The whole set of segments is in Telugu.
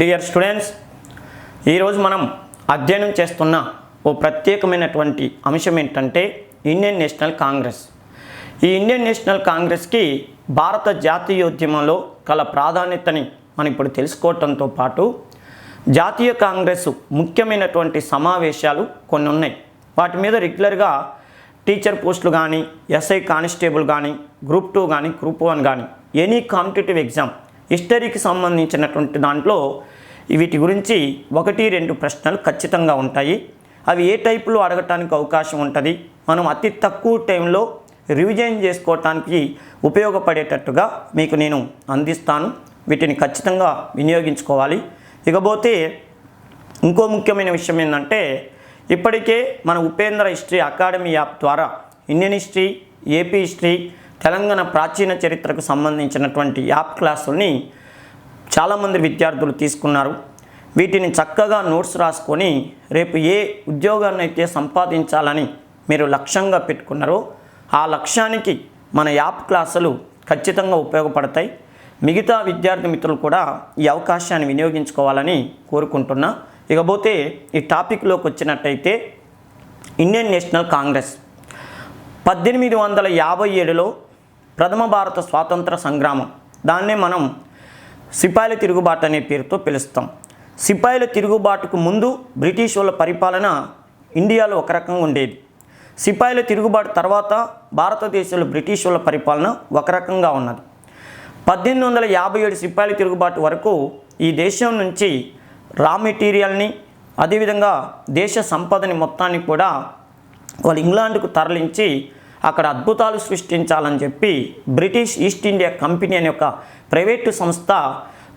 డియర్ స్టూడెంట్స్, ఈరోజు మనం అధ్యయనం చేస్తున్న ఓ ప్రత్యేకమైనటువంటి అంశం ఏంటంటే ఇండియన్ నేషనల్ కాంగ్రెస్. ఈ ఇండియన్ నేషనల్ కాంగ్రెస్కి భారత జాతీయోద్యమంలో గల ప్రాధాన్యతని మనం ఇప్పుడు తెలుసుకోవటంతో పాటు జాతీయ కాంగ్రెస్ ముఖ్యమైనటువంటి సమావేశాలు కొన్ని ఉన్నాయి. వాటి మీద రెగ్యులర్గా టీచర్ పోస్టులు కానీ, ఎస్ఐ కానిస్టేబుల్ కానీ, గ్రూప్ 2 కానీ, గ్రూప్ 1 కానీ, ఎనీ కాంపిటేటివ్ ఎగ్జామ్ హిస్టరీకి సంబంధించినటువంటి దాంట్లో వీటి గురించి 1-2 ప్రశ్నలు ఖచ్చితంగా ఉంటాయి. అవి ఏ టైపులో అడగటానికి అవకాశం ఉంటుంది, మనం అతి తక్కువ టైంలో రివిజన్ చేసుకోవటానికి ఉపయోగపడేటట్టుగా మీకు నేను అందిస్తాను. వీటిని ఖచ్చితంగా వినియోగించుకోవాలి. ఇకపోతే ఇంకో ముఖ్యమైన విషయం ఏంటంటే, ఇప్పటికే మన ఉపేంద్ర హిస్టరీ అకాడమీ యాప్ ద్వారా Indian history, AP history, Telangana ప్రాచీన చరిత్రకు సంబంధించినటువంటి యాప్ క్లాసుల్ని చాలామంది విద్యార్థులు తీసుకున్నారు. వీటిని చక్కగా నోట్స్ రాసుకొని రేపు ఏ ఉద్యోగాన్ని అయితే సంపాదించాలని మీరు లక్ష్యంగా పెట్టుకున్నారో ఆ లక్ష్యానికి మన యాప్ క్లాసులు ఖచ్చితంగా ఉపయోగపడతాయి. మిగతా విద్యార్థి మిత్రులు కూడా ఈ అవకాశాన్ని వినియోగించుకోవాలని కోరుకుంటున్నా. ఇకపోతే ఈ టాపిక్లోకి వచ్చినట్టయితే, ఇండియన్ నేషనల్ కాంగ్రెస్ 1857లో ప్రథమ భారత స్వాతంత్ర సంగ్రామం, దాన్నే మనం సిపాయిల తిరుగుబాటు అనే పేరుతో పిలుస్తాం. సిపాయిల తిరుగుబాటుకు ముందు బ్రిటిష్ వాళ్ళ పరిపాలన ఇండియాలో ఒక రకంగా ఉండేది. సిపాయిల తిరుగుబాటు తర్వాత భారతదేశంలో బ్రిటిష్ వాళ్ళ పరిపాలన ఒక రకంగా ఉన్నది. 1857 సిపాయిల తిరుగుబాటు వరకు ఈ దేశం నుంచి రా మెటీరియల్ని, అదేవిధంగా దేశ సంపదని మొత్తాన్ని కూడా వాళ్ళు ఇంగ్లాండ్కు తరలించి అక్కడ అద్భుతాలు సృష్టించాలని చెప్పి బ్రిటిష్ ఈస్ట్ ఇండియా కంపెనీ అనే ఒక ప్రైవేటు సంస్థ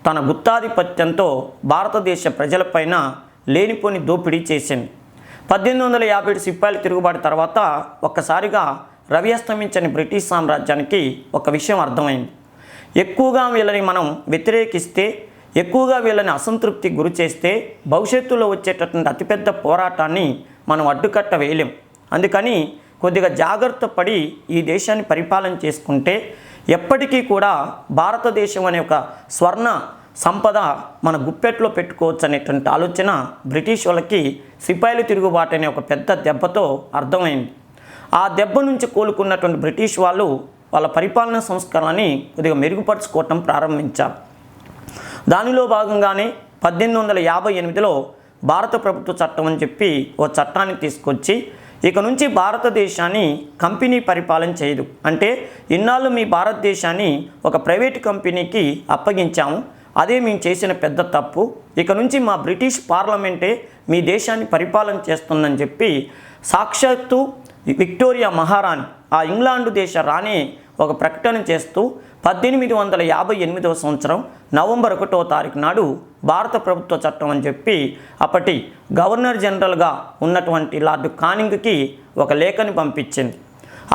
తన గుత్తాధిపత్యంతో భారతదేశ ప్రజలపైన లేనిపోని దోపిడీ చేసింది. 1857 సిపాయిల తిరుగుబాటు తర్వాత ఒక్కసారిగా రవి అస్తమించని బ్రిటిష్ సామ్రాజ్యానికి ఒక విషయం అర్థమైంది. ఎక్కువగా వీళ్ళని మనం వ్యతిరేకిస్తే, ఎక్కువగా వీళ్ళని అసంతృప్తికి గురి చేస్తే భవిష్యత్తులో వచ్చేటటువంటి అతిపెద్ద పోరాటాన్ని మనం అడ్డుకట్ట వేయలేం. అందుకని కొద్దిగా జాగ్రత్త పడి ఈ దేశాన్ని పరిపాలన చేసుకుంటే ఎప్పటికీ కూడా భారతదేశం అనే ఒక స్వర్ణ సంపద మన గుప్పెట్లో పెట్టుకోవచ్చు అనేటువంటి ఆలోచన బ్రిటిష్ వాళ్ళకి సిపాయిల తిరుగుబాటు అనే ఒక పెద్ద దెబ్బతో అర్థమైంది. ఆ దెబ్బ నుంచి కోలుకున్నటువంటి బ్రిటిష్ వాళ్ళు వాళ్ళ పరిపాలనా సంస్కరణని కొద్దిగా మెరుగుపరుచుకోవటం ప్రారంభించారు. దానిలో భాగంగానే 1858లో భారత ప్రభుత్వ చట్టం అని చెప్పి ఓ చట్టాన్ని తీసుకొచ్చి, ఇక నుంచి భారతదేశాన్ని కంపెనీ పరిపాలన చేయదు, అంటే ఇన్నాళ్ళు మీ భారతదేశాన్ని ఒక ప్రైవేటు కంపెనీకి అప్పగించాము, అదే మేము చేసిన పెద్ద తప్పు, ఇక నుంచి మా బ్రిటిష్ పార్లమెంటే మీ దేశాన్ని పరిపాలన చేస్తుందని చెప్పి సాక్షాత్తు విక్టోరియా మహారాణి, ఆ ఇంగ్లాండు దేశ రాణి ఒక ప్రకటన చేస్తూ 1858వ సంవత్సరం నవంబర్ 1వ తారీఖు నాడు భారత ప్రభుత్వ చట్టం అని చెప్పి అప్పటి గవర్నర్ జనరల్గా ఉన్నటువంటి లార్డ్ కానింగ్కి ఒక లేఖని పంపించింది.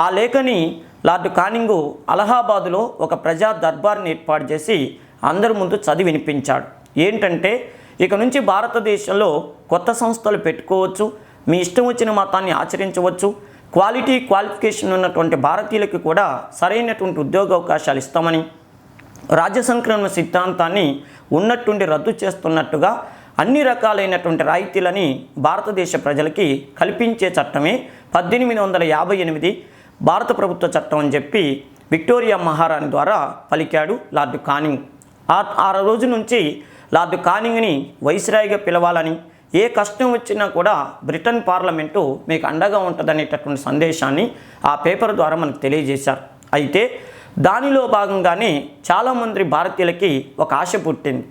ఆ లేఖని లార్డ్ కానింగు అలహాబాదులో ఒక ప్రజా దర్బార్ని ఏర్పాటు చేసి అందరి ముందు చదివి వినిపించాడు. ఏంటంటే, ఇక నుంచి భారతదేశంలో కొత్త సంస్థలు పెట్టుకోవచ్చు, మీ ఇష్టం వచ్చిన మతాన్ని ఆచరించవచ్చు, క్వాలిఫికేషన్ ఉన్నటువంటి భారతీయులకు కూడా సరైనటువంటి ఉద్యోగ అవకాశాలు ఇస్తామని, రాజ్య సంక్రమణ సిద్ధాంతాన్ని ఉన్నట్టుండి రద్దు చేస్తున్నట్టుగా అన్ని రకాలైనటువంటి రాయితీలని భారతదేశ ప్రజలకి కల్పించే చట్టమే 1858 భారత ప్రభుత్వ చట్టం అని చెప్పి విక్టోరియా మహారాణి ద్వారా పలికాడు లార్డ్ కానింగ్. ఆ రోజు నుంచి లార్డ్ కానింగ్ని వైస్రాయ్గా పిలవాలని, ఏ కష్టం వచ్చినా కూడా బ్రిటన్ పార్లమెంటు మీకు అండగా ఉంటుందనేటటువంటి సందేశాన్ని ఆ పేపర్ ద్వారా మనకు తెలియజేశారు. అయితే దానిలో భాగంగానే చాలామంది భారతీయులకి ఒక ఆశ పుట్టింది.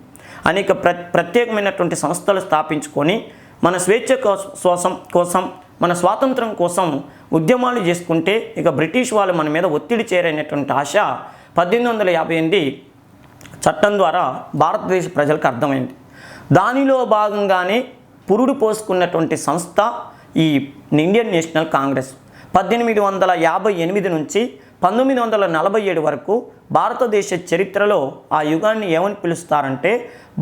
అనేక ప్రత్యేకమైనటువంటి సంస్థలు స్థాపించుకొని మన స్వేచ్ఛ కోసం మన స్వాతంత్రం కోసం ఉద్యమాలు చేసుకుంటే ఇక బ్రిటిష్ వాళ్ళు మన మీద ఒత్తిడి చేరనేటువంటి ఆశ 1858 చట్టం ద్వారా భారతదేశ ప్రజలకు అర్థమైంది. దానిలో భాగంగానే పురుడు పోసుకున్నటువంటి సంస్థ ఈ ఇండియన్ నేషనల్ కాంగ్రెస్. 1858 నుంచి 1947 వరకు భారతదేశ చరిత్రలో ఆ యుగాన్ని ఏమని పిలుస్తారంటే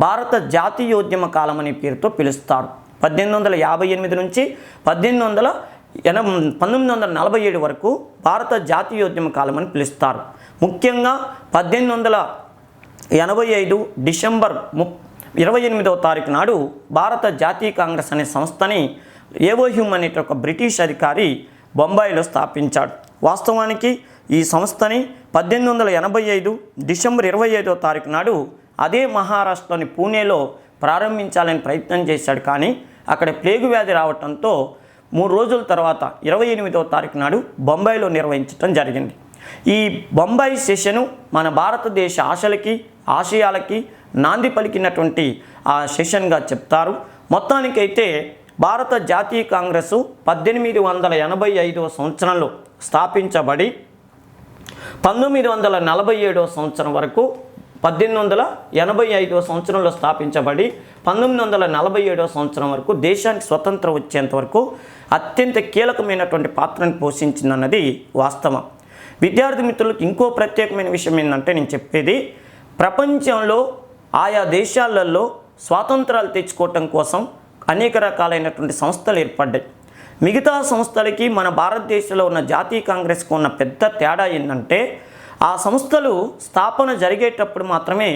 భారత జాతీయోద్యమ కాలం అనే పేరుతో పిలుస్తారు. 1858 నుంచి 1947 వరకు భారత జాతీయోద్యమ కాలం అని పిలుస్తారు. ముఖ్యంగా 1885 డిసెంబర్ 28వ తారీఖు నాడు భారత జాతీయ కాంగ్రెస్ అనే సంస్థని ఏవో హ్యూమ్ అనే ఒక బ్రిటిష్ అధికారి బొంబాయిలో స్థాపించాడు. వాస్తవానికి ఈ సంస్థని 1885 డిసెంబర్ 25వ తారీఖు నాడు అదే మహారాష్ట్రలోని పూణేలో ప్రారంభించాలని ప్రయత్నం చేశాడు. కానీ అక్కడ ప్లేగు వ్యాధి రావడంతో 3 రోజుల తర్వాత 28వ తారీఖు నాడు బొంబాయిలో నిర్వహించడం జరిగింది. ఈ బొంబాయి సెషను మన భారతదేశ ఆశలకి ఆశయాలకి నాంది పలికినటువంటి ఆ సెషన్గా చెప్తారు. మొత్తానికైతే భారత జాతీయ కాంగ్రెస్ 1885వ సంవత్సరంలో స్థాపించబడి 1947వ సంవత్సరం వరకు 1885వ సంవత్సరంలో స్థాపించబడి 1947వ సంవత్సరం వరకు దేశానికి స్వతంత్రం వచ్చేంత వరకు అత్యంత కీలకమైనటువంటి పాత్రను పోషించిందన్నది వాస్తవం. విద్యార్థి మిత్రులకు ఇంకో ప్రత్యేకమైన విషయం ఏంటంటే నేను చెప్పేది, ప్రపంచంలో ఆయా దేశాలలో స్వాతంత్రాలు తెచ్చుకోవటం కోసం అనేక రకాలైనటువంటి సంస్థలు ఏర్పడ్డాయి. మిగతా సంస్థలకి మన భారతదేశంలో ఉన్న జాతీయ కాంగ్రెస్కు ఉన్న పెద్ద తేడా ఏంటంటే ఆ సంస్థలు స్థాపన జరిగేటప్పుడు మాత్రమే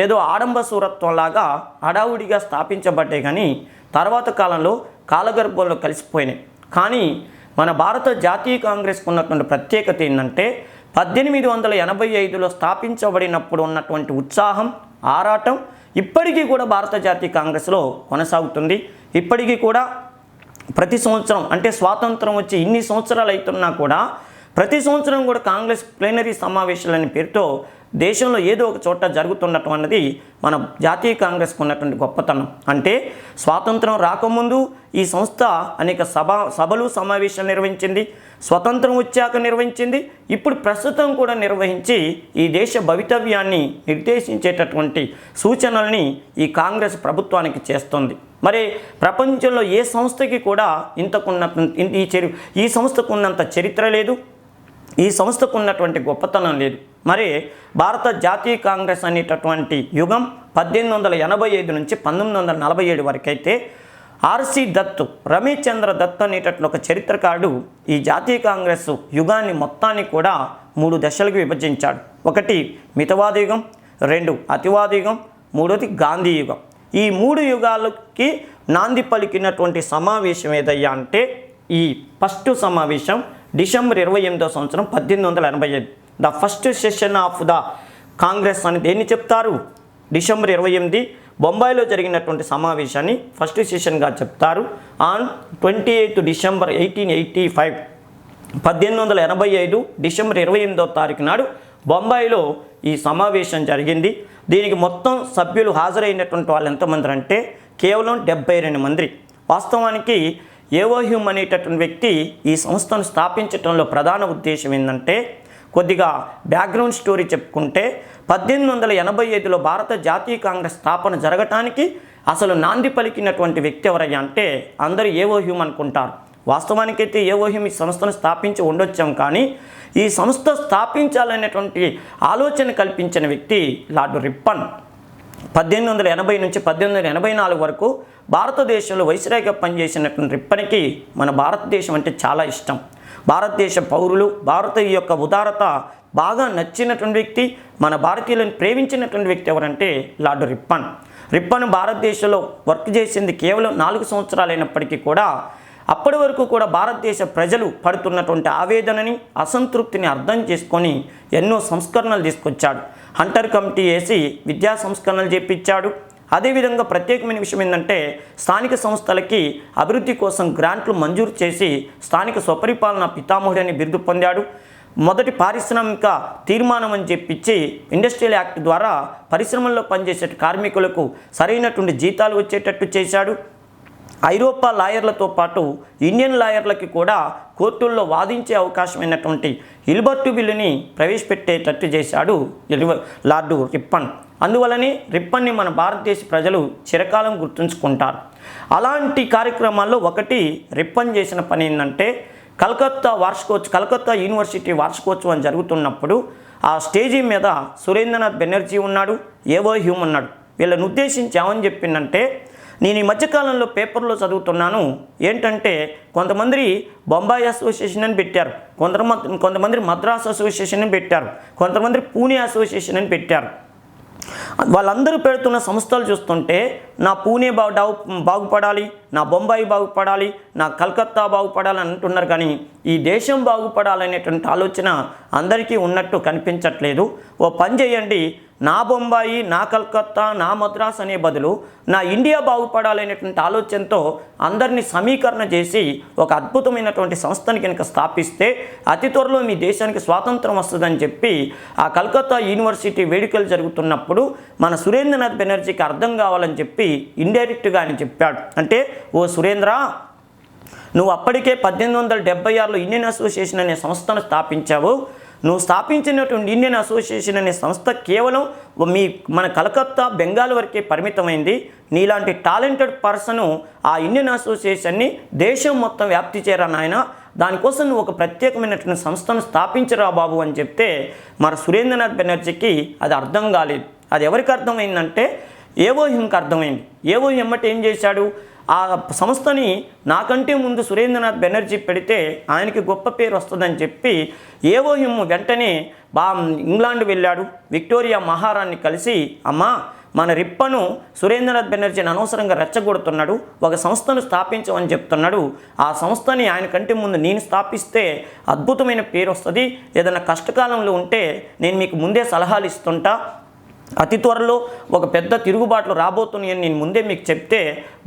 ఏదో ఆడంబ సూరత్వంలాగా హడావుడిగా స్థాపించబడ్డాయి, కానీ తర్వాత కాలంలో కాలగర్భంలో కలిసిపోయినాయి. కానీ మన భారత జాతీయ కాంగ్రెస్కు ఉన్నటువంటి ప్రత్యేకత ఏంటంటే 1885లో స్థాపించబడినప్పుడు ఉన్నటువంటి ఉత్సాహం ఆరాటం ఇప్పటికీ కూడా భారత జాతీయ కాంగ్రెస్లో కొనసాగుతుంది. ఇప్పటికీ కూడా ప్రతి సంవత్సరం అంటే స్వాతంత్రం వచ్చి ఇన్ని సంవత్సరాలు అవుతున్నా కూడా ప్రతి సంవత్సరం కూడా కాంగ్రెస్ ప్లీనరీ సమావేశాలనే పేరుతో దేశంలో ఏదో ఒక చోట జరుగుతుండటం అన్నది మన జాతీయ కాంగ్రెస్కు ఉన్నటువంటి గొప్పతనం. అంటే స్వాతంత్రం రాకముందు ఈ సంస్థ అనేక సభలు సమావేశాలు నిర్వహించింది, స్వతంత్రం వచ్చాక నిర్వహించింది, ఇప్పుడు ప్రస్తుతం కూడా నిర్వహించి ఈ దేశ భవితవ్యాన్ని నిర్దేశించేటటువంటి సూచనల్ని ఈ కాంగ్రెస్ ప్రభుత్వానికి చేస్తుంది. మరి ప్రపంచంలో ఏ సంస్థకి కూడా ఈ సంస్థకు ఉన్నంత చరిత్ర లేదు, ఈ సంస్థకు ఉన్నటువంటి గొప్పతనం లేదు. మరి భారత జాతీయ కాంగ్రెస్ అనేటటువంటి యుగం 1885 నుంచి 1947 వరకు అయితే ఆర్సి దత్, రమేష్ చంద్ర దత్ అనేటటువంటి ఒక చరిత్రకారుడు ఈ జాతీయ కాంగ్రెస్ యుగాన్ని మొత్తాన్ని కూడా 3 దశలకు విభజించాడు. 1 మితవాద యుగం, 2 అతివాద యుగం, 3ది గాంధీ యుగం. ఈ 3 యుగాలకి నాంది పలికినటువంటి సమావేశం ఏదయ్యా అంటే ఈ ఫస్ట్ సమావేశం డిసెంబర్ 28వ సంవత్సరం 1885 the first session of the Congress అని దేన్ని చెప్తారు? డిసెంబర్ 28 బొంబాయిలో జరిగినటువంటి సమావేశాన్ని ఫస్ట్ సెషన్గా చెప్తారు. ఆన్ 28 డిసెంబర్ 1885 1885 డిసెంబర్ 28వ తారీఖు నాడు బొంబాయిలో ఈ సమావేశం జరిగింది. దీనికి మొత్తం సభ్యులు హాజరైనటువంటి వాళ్ళు ఎంతమంది అంటే కేవలం 72 మంది. వాస్తవానికి ఏవో హ్యూమ్ అనేటటువంటి వ్యక్తి ఈ సంస్థను స్థాపించడంలో ప్రధాన ఉద్దేశం ఏంటంటే, కొద్దిగా బ్యాక్గ్రౌండ్ స్టోరీ చెప్పుకుంటే 1885లో భారత జాతీయ కాంగ్రెస్ స్థాపన జరగటానికి అసలు నాంది పలికినటువంటి వ్యక్తి ఎవరయ్యా అంటే అందరూ ఏవో హ్యూమ్ అనుకుంటారు. వాస్తవానికైతే ఏవో హ్యూమ్ ఈ సంస్థను స్థాపించి ఉండొచ్చాం, కానీ ఈ సంస్థ స్థాపించాలనేటువంటి ఆలోచన కల్పించిన వ్యక్తి లార్డ్ రిప్పన్. 1880 నుంచి 1884 వరకు భారతదేశంలో వైస్రాయ్గా పనిచేసినటువంటి రిప్పన్కి మన భారతదేశం అంటే చాలా ఇష్టం. భారతదేశ పౌరులు, భారతీయ యొక్క ఉదారత బాగా నచ్చినటువంటి వ్యక్తి, మన భారతీయులను ప్రేమించినటువంటి వ్యక్తి ఎవరంటే లార్డ్ రిప్పన్. రిప్పన్ భారతదేశంలో వర్క్ చేసింది కేవలం 4 సంవత్సరాలైనప్పటికీ కూడా అప్పటి వరకు కూడా భారతదేశ ప్రజలు పడుతున్నటువంటి ఆవేదనని, అసంతృప్తిని అర్థం చేసుకొని ఎన్నో సంస్కరణలు తీసుకొచ్చాడు. హంటర్ కమిటీ వేసి విద్యా సంస్కరణలు చేపించాడు. అదేవిధంగా ప్రత్యేకమైన విషయం ఏంటంటే స్థానిక సంస్థలకి అభివృద్ధి కోసం గ్రాంట్లు మంజూరు చేసి స్థానిక స్వపరిపాలన పితామహుడని బిరుదు పొందాడు. మొదటి పారిశ్రామిక తీర్మానం అని చెప్పించి ఇండస్ట్రియల్ యాక్ట్ ద్వారా పరిశ్రమల్లో పనిచేసే కార్మికులకు సరైనటువంటి జీతాలు వచ్చేటట్టు చేశాడు. ఐరోపా లాయర్లతో పాటు ఇండియన్ లాయర్లకి కూడా కోర్టుల్లో వాదించే అవకాశమైనటువంటి ఇల్బర్టు బిల్లుని ప్రవేశపెట్టేటట్టు చేశాడు లార్డ్ రిప్పన్. అందువలనే రిప్పన్ని మన భారతదేశ ప్రజలు చిరకాలం గుర్తుంచుకుంటారు. అలాంటి కార్యక్రమాల్లో ఒకటి రిప్పన్ చేసిన పని ఏంటంటే కలకత్తా యూనివర్సిటీ వార్షికోత్సవం జరుగుతున్నప్పుడు ఆ స్టేజీ మీద సురేంద్రనాథ్ బెనర్జీ ఉన్నాడు, ఏవో హ్యూమ్ ఉన్నాడు. వీళ్ళని ఉద్దేశించి ఏమని చెప్పిందంటే, నేను ఈ మధ్యకాలంలో పేపర్లో చదువుతున్నాను ఏంటంటే కొంతమంది బొంబాయి అసోసియేషన్ అని పెట్టారు, కొంతమంది మద్రాస్ అసోసియేషన్ అని పెట్టారు, కొంతమంది పూణే అసోసియేషన్ అని పెట్టారు. వాళ్ళందరూ పెడుతున్న సంస్థలు చూస్తుంటే నా పూణే బాగుపడాలి, నా బొంబాయి బాగుపడాలి, నా కలకత్తా బాగుపడాలి అంటున్నారు, కానీ ఈ దేశం బాగుపడాలనేటువంటి ఆలోచన అందరికీ ఉన్నట్టు కనిపించట్లేదు. ఓ పని చేయండి, నా బొంబాయి, నా కలకత్తా, నా మద్రాస్ అనే బదులు నా ఇండియా బాగుపడాలనేటువంటి ఆలోచనతో అందరినీ సమీకరణ చేసి ఒక అద్భుతమైనటువంటి సంస్థని కనుక స్థాపిస్తే అతి త్వరలో మీ దేశానికి స్వాతంత్రం వస్తుందని చెప్పి ఆ కలకత్తా యూనివర్సిటీ వేడుకలు జరుగుతున్నప్పుడు మన సురేంద్రనాథ్ బెనర్జీకి అర్థం కావాలని చెప్పి ఇండైరెక్ట్గా ఆయన చెప్పాడు. అంటే ఓ సురేంద్ర, నువ్వు అప్పటికే 1876లో ఇండియన్ అసోసియేషన్ అనే సంస్థను స్థాపించావు. నువ్వు స్థాపించినటువంటి ఇండియన్ అసోసియేషన్ అనే సంస్థ కేవలం మన కలకత్తా, బెంగాల్ వరకే పరిమితమైంది. నీలాంటి టాలెంటెడ్ పర్సను ఆ ఇండియన్ అసోసియేషన్ని దేశం మొత్తం వ్యాప్తి చేయరా నాయన, దానికోసం నువ్వు ఒక ప్రత్యేకమైనటువంటి సంస్థను స్థాపించరా బాబు అని చెప్తే మన సురేంద్రనాథ్ బెనర్జీకి అది అర్థం కాలేదు. అది ఎవరికి అర్థమైందంటే ఏవోహింకి అర్థమైంది. ఏవోహిమ్మటి ఏం చేశాడు, ఆ సంస్థని నాకంటే ముందు సురేంద్రనాథ్ బెనర్జీ పెడితే ఆయనకి గొప్ప పేరు వస్తుందని చెప్పి ఏవోహిమ్ వెంటనే ఇంగ్లాండ్ వెళ్ళాడు. విక్టోరియా మహారాణిని కలిసి, అమ్మా మన రిప్పను సురేంద్రనాథ్ బెనర్జీని అనవసరంగా రెచ్చగొడుతున్నాడు, ఒక సంస్థను స్థాపించమని చెప్తున్నాడు. ఆ సంస్థని ఆయన కంటే ముందు నేను స్థాపిస్తే అద్భుతమైన పేరు వస్తుంది, ఏదైనా కష్టకాలంలో ఉంటే నేను మీకు ముందే సలహాలు ఇస్తుంటా, అతి త్వరలో ఒక పెద్ద తిరుగుబాట్లు రాబోతున్నాయని నేను ముందే మీకు చెప్తే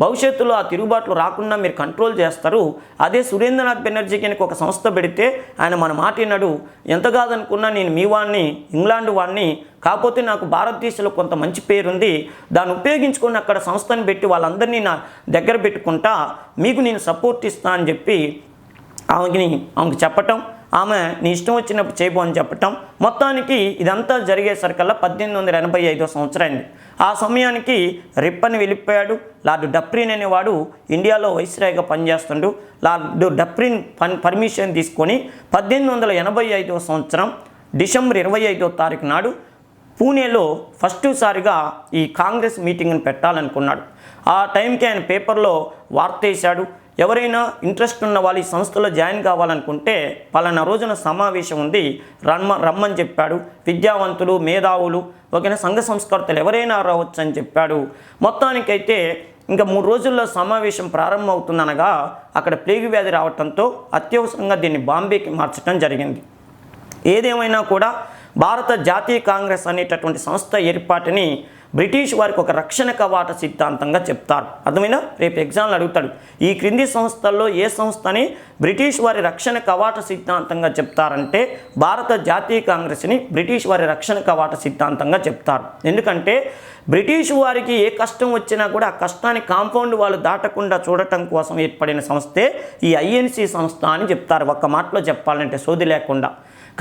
భవిష్యత్తులో ఆ తిరుగుబాట్లు రాకుండా మీరు కంట్రోల్ చేస్తారు. అదే సురేంద్రనాథ్ బెనర్జీకి ఒక సంస్థ పెడితే ఆయన మన మాట విన్నాడు. ఎంత కాదనుకున్నా నేను మీ వాడిని, ఇంగ్లాండ్ వాడిని, కాకపోతే నాకు భారతదేశంలో కొంత మంచి పేరుంది, దాన్ని ఉపయోగించుకొని అక్కడ సంస్థను పెట్టి వాళ్ళందరినీ నా దగ్గర పెట్టుకుంటా, మీకు నేను సపోర్ట్ ఇస్తాను అని చెప్పి ఆమెకి చెప్పటం, ఆమె నీ ఇష్టం వచ్చినప్పుడు చేయబో అని చెప్పటం. మొత్తానికి ఇదంతా జరిగేసరికల్లా 1885 సంవత్సరం అయింది. ఆ సమయానికి రిప్పన్ వెళ్ళిపోయాడు. లార్డ్ డప్రిన్ అనేవాడు ఇండియాలో వైస్రాయ్గా పనిచేస్తుండు. లార్డ్ డప్రిన్ పర్మిషన్ తీసుకొని 1885 సంవత్సరం డిసెంబర్ 25వ తారీఖు నాడు పూణేలో ఫస్ట్ సారిగా ఈ కాంగ్రెస్ మీటింగ్ని పెట్టాలనుకున్నాడు. ఆ టైంకి ఆయన పేపర్లో వార్త వేశాడు, ఎవరైనా ఇంట్రెస్ట్ ఉన్న వాళ్ళు ఈ సంస్థలో జాయిన్ కావాలనుకుంటే పలానా రోజున సమావేశం ఉంది, రమ్మని చెప్పాడు. విద్యావంతులు, మేధావులు, ఓకేనా, సంఘ సంస్కర్తలు ఎవరైనా రావచ్చు అని చెప్పాడు. మొత్తానికైతే ఇంకా 3 రోజుల్లో సమావేశం ప్రారంభమవుతుందనగా అక్కడ ప్లేగు వ్యాధి రావడంతో అత్యవసరంగా దీన్ని బాంబేకి మార్చడం జరిగింది. ఏదేమైనా కూడా భారత జాతీయ కాంగ్రెస్ అనేటటువంటి సంస్థ ఏర్పాటుని బ్రిటిష్ వారికి ఒక రక్షణ కవాట సిద్ధాంతంగా చెప్తారు. అర్థమైనా, రేపు ఎగ్జామ్లు అడుగుతాడు, ఈ క్రింది సంస్థల్లో ఏ సంస్థని బ్రిటిష్ వారి రక్షణ కవాట సిద్ధాంతంగా చెప్తారంటే భారత జాతీయ కాంగ్రెస్ని బ్రిటిష్ వారి రక్షణ కవాట సిద్ధాంతంగా చెప్తారు. ఎందుకంటే బ్రిటిష్ వారికి ఏ కష్టం వచ్చినా కూడా ఆ కష్టాన్ని కాంపౌండ్ వాళ్ళు దాటకుండా చూడటం కోసం ఏర్పడిన సంస్థే ఈ ఐఎన్సి సంస్థ అని చెప్తారు. ఒక్క మాటలో చెప్పాలంటే సోది లేకుండా.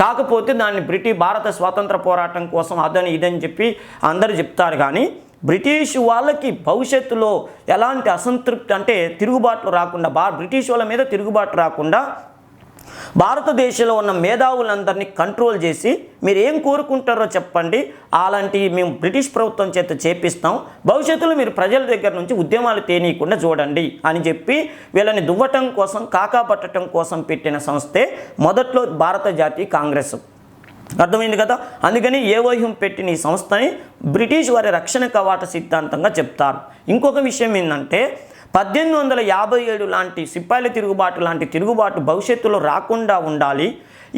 కాకపోతే దాన్ని భారత స్వాతంత్ర పోరాటం కోసం అదని ఇదని చెప్పి అందరూ చెప్తారు, కానీ బ్రిటిష్ వాళ్ళకి భవిష్యత్తులో ఎలాంటి అసంతృప్తి అంటే తిరుగుబాట్లు రాకుండా, బ్రిటిష్ వాళ్ళ మీద తిరుగుబాటు రాకుండా భారతదేశంలో ఉన్న మేధావులందరినీ కంట్రోల్ చేసి మీరు ఏం కోరుకుంటారో చెప్పండి, అలాంటివి మేము బ్రిటిష్ ప్రభుత్వం చేత చేపిస్తాం, భవిష్యత్తులో మీరు ప్రజల దగ్గర నుంచి ఉద్యమాలు తేనీయకుండా చూడండి అని చెప్పి వీళ్ళని దువ్వటం కోసం, కాకాపట్టడం కోసం పెట్టిన సంస్థే మొదట్లో భారత జాతీయ కాంగ్రెస్. అర్థమైంది కదా. అందుకని ఏవోహిం పెట్టిన ఈ సంస్థని బ్రిటిష్ వారి రక్షణ కవాట సిద్ధాంతంగా చెప్తారు. ఇంకొక విషయం ఏంటంటే 1857 లాంటి సిపాయిల తిరుగుబాటు లాంటి తిరుగుబాటు భవిష్యత్తులో రాకుండా ఉండాలి,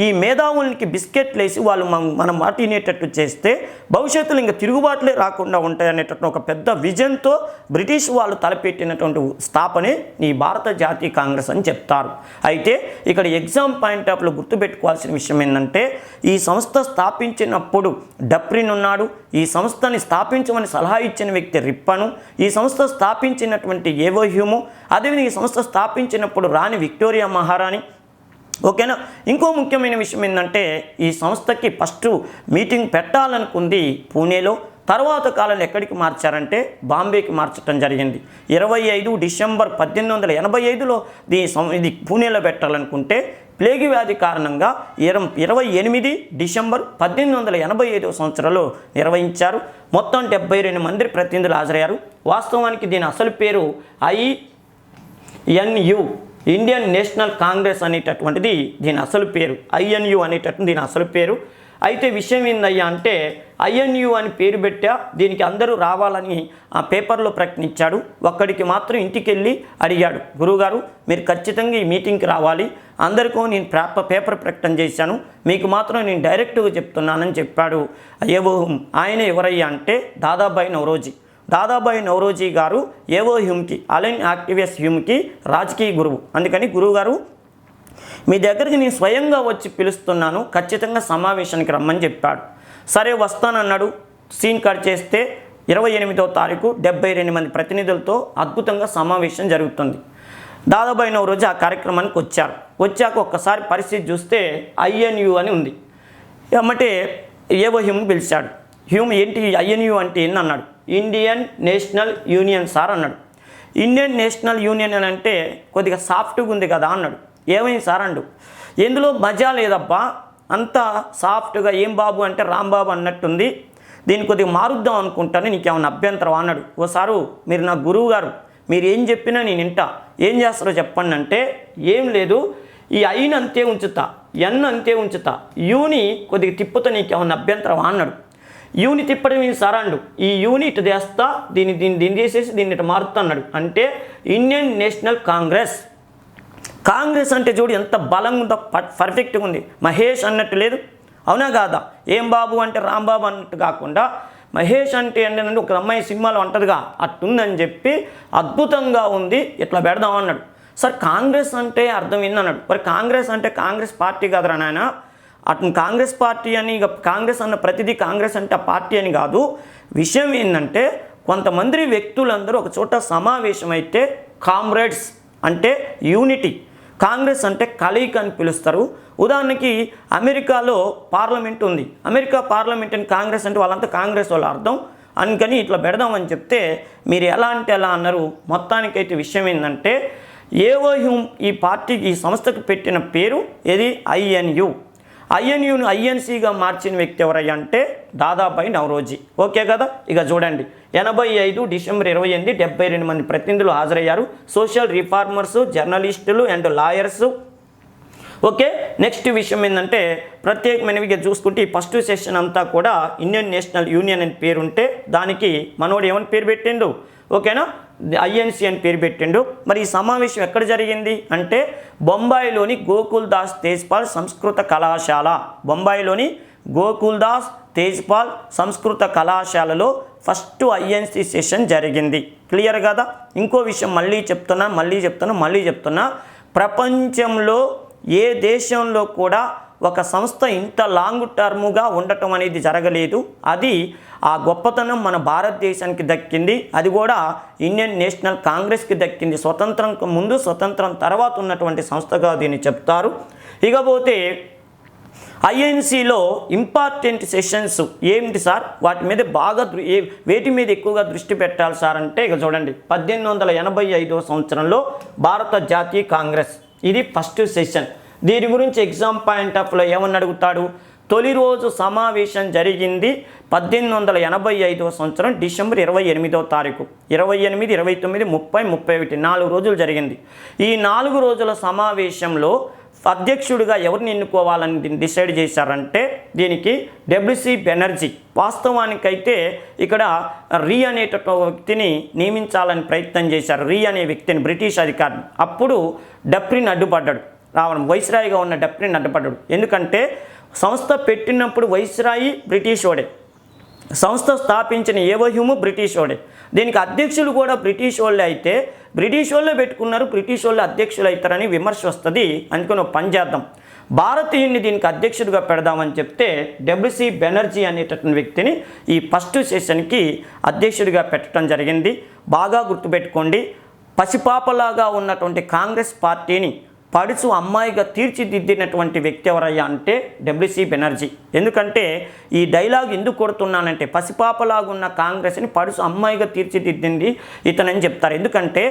ఈ మేధావులకి బిస్కెట్లు వేసి వాళ్ళు మన మాట వినేటట్టు చేస్తే భవిష్యత్తులో ఇంకా తిరుగుబాట్లే రాకుండా ఉంటాయనేటట్టు ఒక పెద్ద విజన్తో బ్రిటిష్ వాళ్ళు తలపెట్టినటువంటి స్థాపనే ఈ భారత జాతీయ కాంగ్రెస్ అని చెప్తారు. అయితే ఇక్కడ ఎగ్జామ్ పాయింట్ ఆఫ్లో గుర్తుపెట్టుకోవాల్సిన విషయం ఏంటంటే ఈ సంస్థ స్థాపించినప్పుడు డప్రిన్ ఉన్నాడు, ఈ సంస్థని స్థాపించమని సలహా ఇచ్చిన వ్యక్తి రిప్పను, ఈ సంస్థ స్థాపించినటువంటి ఏవోహ్యూము, అదేవిధంగా ఈ సంస్థ స్థాపించినప్పుడు రాణి విక్టోరియా మహారాణి, ఓకేనా. ఇంకో ముఖ్యమైన విషయం ఏంటంటే ఈ సంస్థకి ఫస్ట్ మీటింగ్ పెట్టాలనుకుంది పూణేలో, తర్వాత కాలంలో ఎక్కడికి మార్చారంటే బాంబేకి మార్చడం జరిగింది. 25 డిసెంబర్ 1885లో ఇది పూణేలో పెట్టాలనుకుంటే ప్లేగు వ్యాధి కారణంగా 28 డిసెంబర్ 1885 సంవత్సరంలో నిర్వహించారు. మొత్తం 72 మంది ప్రతినిధులు హాజరయ్యారు. వాస్తవానికి దీని అసలు పేరు INU, ఇండియన్ నేషనల్ కాంగ్రెస్ అనేటటువంటిది దీని అసలు పేరు. INU అనేటటువంటి దీని అసలు పేరు. అయితే విషయం ఏందయ్యా అంటే ఐఎన్యు అని పేరు పెట్టా, దీనికి అందరూ రావాలని ఆ పేపర్లో ప్రకటించాడు. ఒక్కడికి మాత్రం ఇంటికి వెళ్ళి అడిగాడు, గురువుగారు మీరు ఖచ్చితంగా ఈ మీటింగ్కి రావాలి, అందరికీ నేను పేపర్ ప్రకటన చేశాను, మీకు మాత్రం నేను డైరెక్ట్గా చెప్తున్నానని చెప్పాడు. ఏవోహుం ఆయన ఎవరయ్యా అంటే దాదాబాయి నౌరోజీ. దాదాబాయి నౌరోజీ గారు ఏవో హ్యూమ్కి, అలైన్ యాక్టివిస్ట్ హ్యూమ్కి రాజకీయ గురువు. అందుకని గురువుగారు మీ దగ్గరికి నేను స్వయంగా వచ్చి పిలుస్తున్నాను, ఖచ్చితంగా సమావేశానికి రమ్మని చెప్పాడు. సరే వస్తానన్నాడు. సీన్ కట్ చేస్తే 28వ తారీఖు 72 మంది ప్రతినిధులతో అద్భుతంగా సమావేశం జరుగుతుంది. దాదాబాయి నౌరోజీ ఆ కార్యక్రమానికి వచ్చారు. వచ్చాక ఒక్కసారి పరిస్థితి చూస్తే ఐఎన్యు అని ఉంది. ఎమ్మటే ఏవో హ్యూమ్ పిలిచాడు. హ్యూమ్ ఏంటి ఐఎన్యు అంటే ఏంటి అన్నాడు. ఇండియన్ నేషనల్ యూనియన్ సార్ అన్నాడు. ఇండియన్ నేషనల్ యూనియన్ అని అంటే కొద్దిగా సాఫ్ట్గా ఉంది కదా అన్నాడు. ఏమైంది సార్ అండు. ఎందులో మజా లేదబ్బా, అంతా సాఫ్ట్గా ఏం బాబు అంటే రాంబాబు అన్నట్టుంది, దీన్ని కొద్దిగా మారుద్దాం అనుకుంటాను, నీకేమైనా అభ్యంతరం అన్నాడు. ఓసారు మీరు నా గురువు గారు, మీరు ఏం చెప్పినా నేను వింటా, ఏం చేస్తారో చెప్పండి అంటే ఏం లేదు, ఈ ఐని అంతే ఉంచుతా, ఎన్ అంతే ఉంచుతా, యూని కొద్దిగా తిప్పుతా, నీకేమైనా అభ్యంతరం అన్నాడు. యూని తిప్పడం ఇది సార్ అండు. ఈ యూని ఇటు చేస్తా, దీన్ని చేసేసి దీన్ని ఇటు మారుతా అన్నాడు. అంటే ఇండియన్ నేషనల్ కాంగ్రెస్. కాంగ్రెస్ అంటే చూడు ఎంత బలంగా ఉందో, పర్ఫెక్ట్గా ఉంది. మహేష్ అన్నట్టు లేదు, అవునా కాదా? ఏం బాబు అంటే రాంబాబు అన్నట్టు కాకుండా మహేష్ అంటే ఏంటంటే ఒక అమ్మాయి సినిమాలో అంటదిగా అట్టుందని చెప్పి అద్భుతంగా ఉంది, ఇట్లా పెడదాం అన్నాడు. సార్ కాంగ్రెస్ అంటే అర్థం ఏందన్నాడు. మరి కాంగ్రెస్ అంటే కాంగ్రెస్ పార్టీ కదరా నాయన, అటు కాంగ్రెస్ పార్టీ అని ఇక కాంగ్రెస్ అన్న ప్రతిదీ కాంగ్రెస్ అంటే ఆ పార్టీ అని కాదు. విషయం ఏంటంటే కొంతమంది వ్యక్తులందరూ ఒక చోట సమావేశం అయితే కామ్రేడ్స్ అంటే యూనిటీ, కాంగ్రెస్ అంటే కలయిక అని పిలుస్తారు. ఉదాహరణకి అమెరికాలో పార్లమెంట్ ఉంది, అమెరికా పార్లమెంట్ అని కాంగ్రెస్ అంటే వాళ్ళంతా కాంగ్రెస్ వాళ్ళ అర్థం, అందుకని ఇట్లా పెడదామని చెప్తే మీరు ఎలా అంటే ఎలా అన్నారు. మొత్తానికైతే విషయం ఏంటంటే ఏవో హ్యూమ్ ఈ పార్టీకి ఈ సంస్థకు పెట్టిన పేరు ఏది ఐఎన్యు. ఐఎన్యును ఐఎన్సీగా మార్చిన వ్యక్తి ఎవరయ్యా అంటే దాదాబాయి నౌరోజీ. ఓకే కదా. ఇక చూడండి 85 డిసెంబర్ 28 72 మంది ప్రతినిధులు హాజరయ్యారు. సోషల్ రిఫార్మర్సు, జర్నలిస్టులు అండ్ లాయర్సు. ఓకే, నెక్స్ట్ విషయం ఏంటంటే ప్రత్యేకమైనవిగా చూసుకుంటే ఈ ఫస్ట్ సెషన్ అంతా కూడా ఇండియన్ నేషనల్ యూనియన్ అని పేరు ఉంటే దానికి మనోడు ఏమని పేరు పెట్టిండు, ఓకేనా, ఐఎన్సీ అని పేరు పెట్టిండు. మరి ఈ సమావేశం ఎక్కడ జరిగింది అంటే బొంబాయిలోని గోకుల్దాస్ తేజ్పాల్ సంస్కృత కళాశాల. బొంబాయిలోని గోకుల్దాస్ తేజ్పాల్ సంస్కృత కళాశాలలో ఫస్ట్ ఐఎన్సీ సెషన్ జరిగింది. క్లియర్ కదా. ఇంకో విషయం మళ్ళీ చెప్తున్నా, ప్రపంచంలో ఏ దేశంలో కూడా ఒక సంస్థ ఇంత లాంగ్ టర్ముగా ఉండటం అనేది జరగలేదు. అది ఆ గొప్పతనం మన భారతదేశానికి దక్కింది. అది కూడా ఇండియన్ నేషనల్ కాంగ్రెస్కి దక్కింది. స్వతంత్రం ముందు స్వతంత్రం తర్వాత ఉన్నటువంటి సంస్థగా దీన్ని చెప్తారు. ఇకపోతే ఐఎన్సీలో ఇంపార్టెంట్ సెషన్స్ ఏమిటి సార్, వాటి మీద బాగా వేటి మీద ఎక్కువగా దృష్టి పెట్టాలి సార్ అంటే ఇక చూడండి 1885వ సంవత్సరంలో భారత జాతీయ కాంగ్రెస్, ఇది ఫస్ట్ సెషన్. దీని గురించి ఎగ్జామ్ పాయింట్ ఆఫ్లో ఏమని అడుగుతాడు. తొలి రోజు సమావేశం జరిగింది 1885వ సంవత్సరం డిసెంబర్ 28వ తారీఖు. 28, 29, 30, 31 4 రోజులు జరిగింది. ఈ 4 రోజుల సమావేశంలో అధ్యక్షుడిగా ఎవరిని ఎన్నుకోవాలని డిసైడ్ చేశారంటే దీనికి డబ్ల్యూసి బెనర్జీ. వాస్తవానికైతే ఇక్కడ రీ అనేటటువంటి వ్యక్తిని నియమించాలని ప్రయత్నం చేశారు. రీ అనే వ్యక్తిని, బ్రిటిష్ అధికారిని. అప్పుడు డప్రిన్ అడ్డుపడ్డాడు. వైస్రాయిగా ఉన్న డప్రిన్ అడ్డుపడ్డాడు. ఎందుకంటే సంస్థ పెట్టినప్పుడు వైస్రాయి బ్రిటిష్ వాడే, సంస్థ స్థాపించిన ఏవో హ్యూమ్ బ్రిటిష్ వాడే, దీనికి అధ్యక్షులు కూడా బ్రిటిష్ వాళ్ళే. అయితే బ్రిటిష్ వాళ్ళే పెట్టుకున్నారు, బ్రిటిష్ వాళ్ళే అధ్యక్షులు అవుతారని విమర్శ వస్తుంది. అందుకని ఒక పని చేద్దాం, భారతీయుడిని దీనికి అధ్యక్షుడిగా పెడదామని చెప్తే డబ్ల్యూసి బెనర్జీ అనేటటువంటి వ్యక్తిని ఈ ఫస్ట్ సెషన్కి అధ్యక్షుడిగా పెట్టడం జరిగింది. బాగా గుర్తుపెట్టుకోండి, పసిపాపలాగా ఉన్నటువంటి కాంగ్రెస్ పార్టీని పడుచు అమ్మాయిగా తీర్చిదిద్దినటువంటి వ్యక్తి ఎవరయ్యా అంటే డబ్ల్యూసి బెనర్జీ. ఎందుకంటే ఈ డైలాగ్ ఎందుకు కొడుతున్నానంటే పసిపాపలాగున్న కాంగ్రెస్ని పడుచు అమ్మాయిగా తీర్చిదిద్దింది ఇతనని చెప్తారు. ఎందుకంటే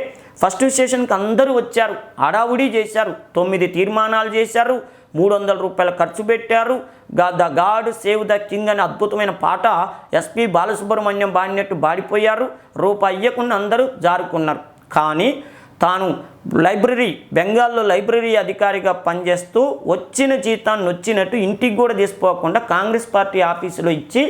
ఫస్ట్ సెషన్కి అందరూ వచ్చారు, హడావుడి చేశారు, 9 తీర్మానాలు చేశారు, 300 రూపాయలు ఖర్చు పెట్టారు. The God save the king అనే అద్భుతమైన పాట ఎస్పి బాలసుబ్రహ్మణ్యం పాడినట్టు పాడిపోయారు. రూపాయి ఇవ్వకుండా అందరూ జారుకున్నారు. కానీ తాను బెంగాల్లో లైబ్రరీ అధికారిగా పనిచేస్తూ వచ్చిన జీతాన్ని వచ్చినట్టు ఇంటికి కూడా తీసుకోకుండా కాంగ్రెస్ పార్టీ ఆఫీసులో ఇచ్చి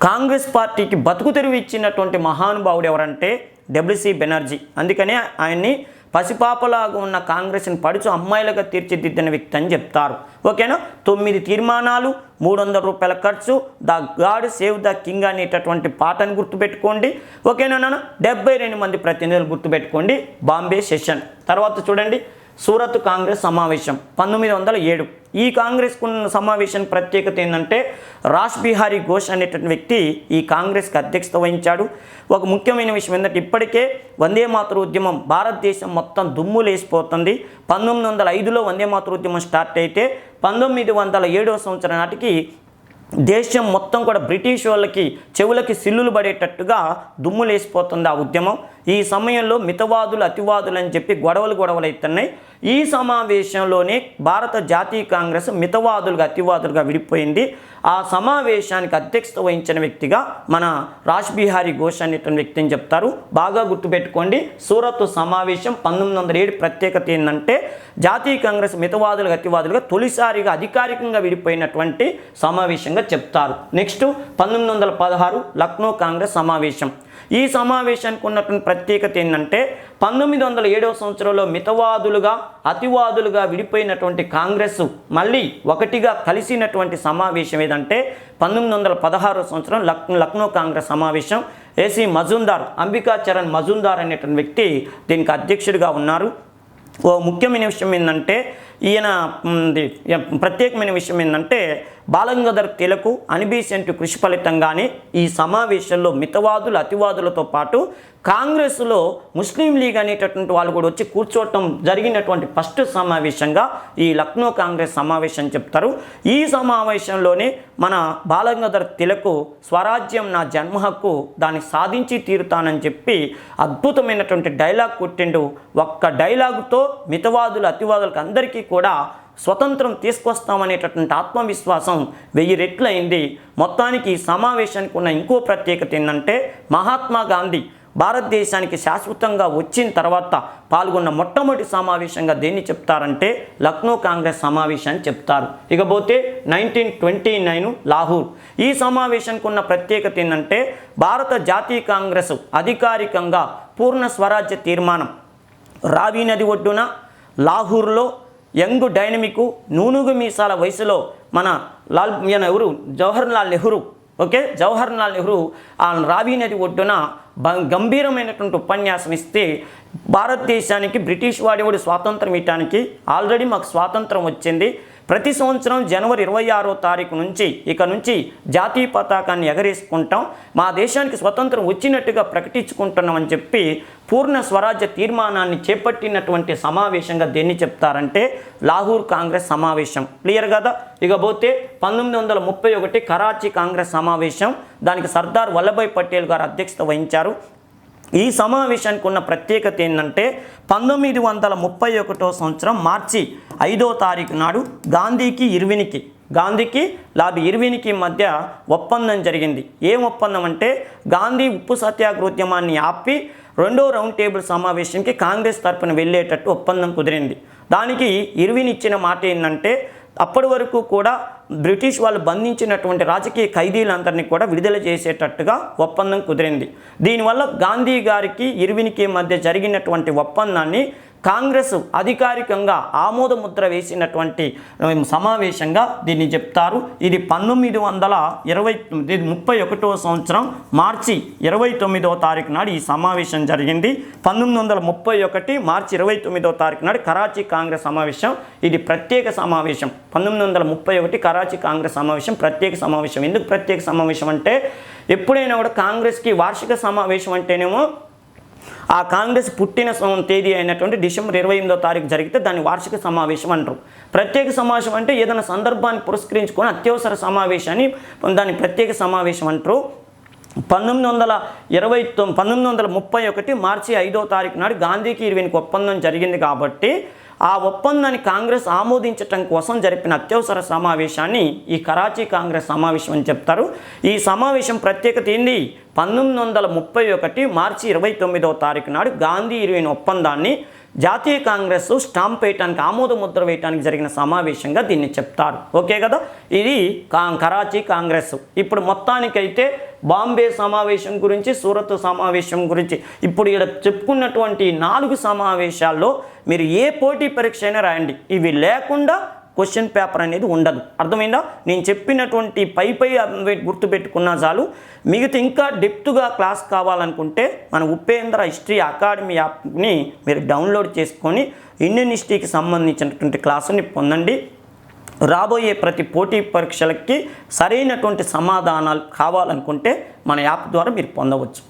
కాంగ్రెస్ పార్టీకి బతుకు తెరువు ఇచ్చినటువంటి మహానుభావుడు ఎవరంటే డబ్ల్యూసీ బెనర్జీ. అందుకనే ఆయన్ని పసిపాపలాగా ఉన్న కాంగ్రెస్ని పడుచు అమ్మాయిలుగా తీర్చిదిద్దిన వ్యక్తి అని చెప్తారు. ఓకేనా. 9 తీర్మానాలు, 300 రూపాయల ఖర్చు, the God save the king అనేటటువంటి పాటను గుర్తుపెట్టుకోండి. ఓకేనా నాన్న. 72 మంది ప్రతినిధులు గుర్తుపెట్టుకోండి. బాంబే సెషన్. తర్వాత చూడండి, సూరత్ కాంగ్రెస్ సమావేశం 1907. ఈ కాంగ్రెస్కు సమావేశం ప్రత్యేకత ఏంటంటే రాష్ బిహారీ ఘోష్ అనేటువంటి వ్యక్తి ఈ కాంగ్రెస్కి అధ్యక్షత వహించాడు. ఒక ముఖ్యమైన విషయం ఏంటంటే ఇప్పటికే వందే మాతర ఉద్యమం భారతదేశం మొత్తం దుమ్ము లేసిపోతుంది. 1905లో వందే మాతర ఉద్యమం స్టార్ట్ అయితే 1907వ సంవత్సరం నాటికి దేశం మొత్తం కూడా బ్రిటిష్ వాళ్ళకి చెవులకి సిల్లులు పడేటట్టుగా దుమ్ము లేసిపోతుంది ఆ ఉద్యమం. ఈ సమయంలో మితవాదులు అతివాదులు అని చెప్పి గొడవలు అవుతున్నాయి. ఈ సమావేశంలోనే భారత జాతీయ కాంగ్రెస్ మితవాదులుగా అతివాదులుగా విడిపోయింది. ఆ సమావేశానికి అధ్యక్షత వహించిన వ్యక్తిగా మన రాష్ బిహారీ ఘోష్ అనేటువంటి వ్యక్తిని చెప్తారు. బాగా గుర్తుపెట్టుకోండి. సూరత్ సమావేశం 1907 ప్రత్యేకత ఏంటంటే జాతీయ కాంగ్రెస్ మితవాదులుగా అతివాదులుగా తొలిసారిగా అధికారికంగా విడిపోయినటువంటి సమావేశంగా చెప్తారు. నెక్స్ట్ 1916 లక్నో కాంగ్రెస్ సమావేశం. ఈ సమావేశానికి ఉన్నటువంటి ప్రత్యేకత ఏంటంటే 1907వ సంవత్సరంలో మితవాదులుగా అతివాదులుగా విడిపోయినటువంటి కాంగ్రెస్ మళ్ళీ ఒకటిగా కలిసినటువంటి సమావేశం ఏదంటే 1916వ సంవత్సరం లక్నో కాంగ్రెస్ సమావేశం. ఏసీ మజుందార్, అంబికా చరణ్ మజుందార్ అనేటువంటి వ్యక్తి దీనికి అధ్యక్షుడిగా ఉన్నారు. ఓ ముఖ్యమైన విషయం ఏంటంటే ప్రత్యేకమైన విషయం ఏంటంటే బాలగంగాధర్ తిలక్, అనిబీసెంట్ కృషి ఫలితంగానే ఈ సమావేశంలో మితవాదులు అతివాదులతో పాటు కాంగ్రెస్లో ముస్లిం లీగ్ అనేటటువంటి వాళ్ళు కూడా వచ్చి కూర్చోవటం జరిగినటువంటి ఫస్ట్ సమావేశంగా ఈ లక్నో కాంగ్రెస్ సమావేశం చెప్తారు. ఈ సమావేశంలోనే మన బాలగంగాధర్ తిలక్ స్వరాజ్యం నా జన్మ హక్కు, దాన్ని సాధించి తీరుతానని చెప్పి అద్భుతమైనటువంటి డైలాగ్ కొట్టిండు. ఒక్క డైలాగుతో మితవాదులు అతివాదులకు అందరికీ కూడా స్వతంత్రం తీసుకొస్తామనేటటువంటి ఆత్మవిశ్వాసం 1000 రెట్లు అయింది. మొత్తానికి ఈ సమావేశానికి ఉన్న ఇంకో ప్రత్యేకత ఏంటంటే మహాత్మా గాంధీ భారతదేశానికి శాశ్వతంగా వచ్చిన తర్వాత పాల్గొన్న మొట్టమొదటి సమావేశంగా దేన్ని చెప్తారంటే లక్నో కాంగ్రెస్ సమావేశాన్ని చెప్తారు. ఇకపోతే 1929 లాహోర్. ఈ సమావేశానికి ఉన్న ప్రత్యేకత ఏంటంటే భారత జాతీయ కాంగ్రెస్ అధికారికంగా పూర్ణ స్వరాజ్య తీర్మానం రావి నది ఒడ్డున లాహోర్లో యంగ్ డైనమిక్ నూనుగు మీసాల వయసులో మన జవహర్లాల్ నెహ్రూ జవహర్లాల్ నెహ్రూ ఆ రావి నది ఒడ్డున గంభీరమైనటువంటి ఉపన్యాసం ఇస్తే భారతదేశానికి బ్రిటిష్ వాడేవాడు స్వాతంత్రం ఇవ్వడానికి ఆల్రెడీ మాకు స్వాతంత్రం వచ్చింది. ప్రతి సంవత్సరం జనవరి 26వ తారీఖు నుంచి ఇక నుంచి జాతీయ పతాకాన్ని ఎగరేసుకుంటాం, మా దేశానికి స్వతంత్రం వచ్చినట్టుగా ప్రకటించుకుంటున్నామని చెప్పి పూర్ణ స్వరాజ్య తీర్మానాన్ని చేపట్టినటువంటి సమావేశంగా దేన్ని చెప్తారంటే లాహోర్ కాంగ్రెస్ సమావేశం. క్లియర్ కదా. ఇకపోతే 1931 కరాచీ కాంగ్రెస్ సమావేశం. దానికి సర్దార్ వల్లభాయ్ పటేల్ గారు అధ్యక్షత వహించారు. ఈ సమావేశానికి ఉన్న ప్రత్యేకత ఏంటంటే 1931వ సంవత్సరం మార్చి 5వ తారీఖు నాడు గాంధీకి లార్డ్ ఇర్విన్కి మధ్య ఒప్పందం జరిగింది. ఏం ఒప్పందం అంటే గాంధీ ఉప్పు సత్యాగ్రోద్యమాన్ని ఆపి 2వ రౌండ్ టేబుల్ సమావేశానికి కాంగ్రెస్ తరపున వెళ్ళేటట్టు ఒప్పందం కుదిరింది. దానికి ఇర్విన్ ఇచ్చిన మాట ఏంటంటే అప్పటి వరకు కూడా బ్రిటిష్ వాళ్ళు బంధించినటువంటి రాజకీయ ఖైదీలందరినీ కూడా విడుదల చేసేటట్టుగా ఒప్పందం కుదిరింది. దీనివల్ల గాంధీ గారికి ఇర్విన్కి మధ్య జరిగినటువంటి ఒప్పందాన్ని కాంగ్రెస్ అధికారికంగా ఆమోద ముద్ర వేసినటువంటి సమావేశంగా దీన్ని చెప్తారు. ఇది 1931వ సంవత్సరం మార్చి 29వ తారీఖు నాడు ఈ సమావేశం జరిగింది. 1931 మార్చి 29వ తారీఖు నాడు కరాచీ కాంగ్రెస్ సమావేశం. ఇది ప్రత్యేక సమావేశం. 1931 కరాచీ కాంగ్రెస్ సమావేశం ప్రత్యేక సమావేశం. ఎందుకు ప్రత్యేక సమావేశం అంటే ఎప్పుడైనా కూడా కాంగ్రెస్కి వార్షిక సమావేశం అంటేనేమో ఆ కాంగ్రెస్ పుట్టిన తేదీ అయినటువంటి డిసెంబర్ 28వ తారీఖు జరిగితే దాన్ని వార్షిక సమావేశం అంటారు. ప్రత్యేక సమావేశం అంటే ఏదైనా సందర్భాన్ని పురస్కరించుకొని అత్యవసర సమావేశాన్ని దాన్ని ప్రత్యేక సమావేశం అంటారు. 1931 మార్చి 5వ తారీఖు నాడు గాంధీకి ఇర్విన్కి ఒప్పందం జరిగింది కాబట్టి ఆ ఒప్పందాన్ని కాంగ్రెస్ ఆమోదించటం కోసం జరిపిన అత్యవసర సమావేశాన్ని ఈ కరాచీ కాంగ్రెస్ సమావేశం అని చెప్తారు. ఈ సమావేశం ప్రత్యేకత ఏంది? 1931 మార్చి 29వ తారీఖు నాడు గాంధీ ఇర్విన్ ఒప్పందాన్ని జాతీయ కాంగ్రెస్ స్టాంప్ వేయటానికి ఆమోద ముద్ర వేయటానికి జరిగిన సమావేశంగా దీన్ని చెప్తారు. ఓకే కదా, ఇది కరాచీ కాంగ్రెస్. ఇప్పుడు మొత్తానికైతే బాంబే సమావేశం గురించి, సూరత్ సమావేశం గురించి, ఇప్పుడు ఇక్కడ చెప్పుకున్నటువంటి 4 సమావేశాల్లో మీరు ఏ పోటీ పరీక్ష అయినా రాయండి, ఇవి లేకుండా క్వశ్చన్ పేపర్ అనేది ఉండదు. అర్థమైందా? నేను చెప్పినటువంటి పై గుర్తుపెట్టుకున్నా చాలు. మిగతా ఇంకా డెప్త్గా క్లాస్ కావాలనుకుంటే మన ఉపేంద్ర హిస్టరీ అకాడమీ యాప్ని మీరు డౌన్లోడ్ చేసుకొని ఇండియన్ హిస్టరీకి సంబంధించినటువంటి క్లాసుని పొందండి. రాబోయే ప్రతి పోటీ పరీక్షలకి సరైనటువంటి సమాధానాలు కావాలనుకుంటే మన యాప్ ద్వారా మీరు పొందవచ్చు.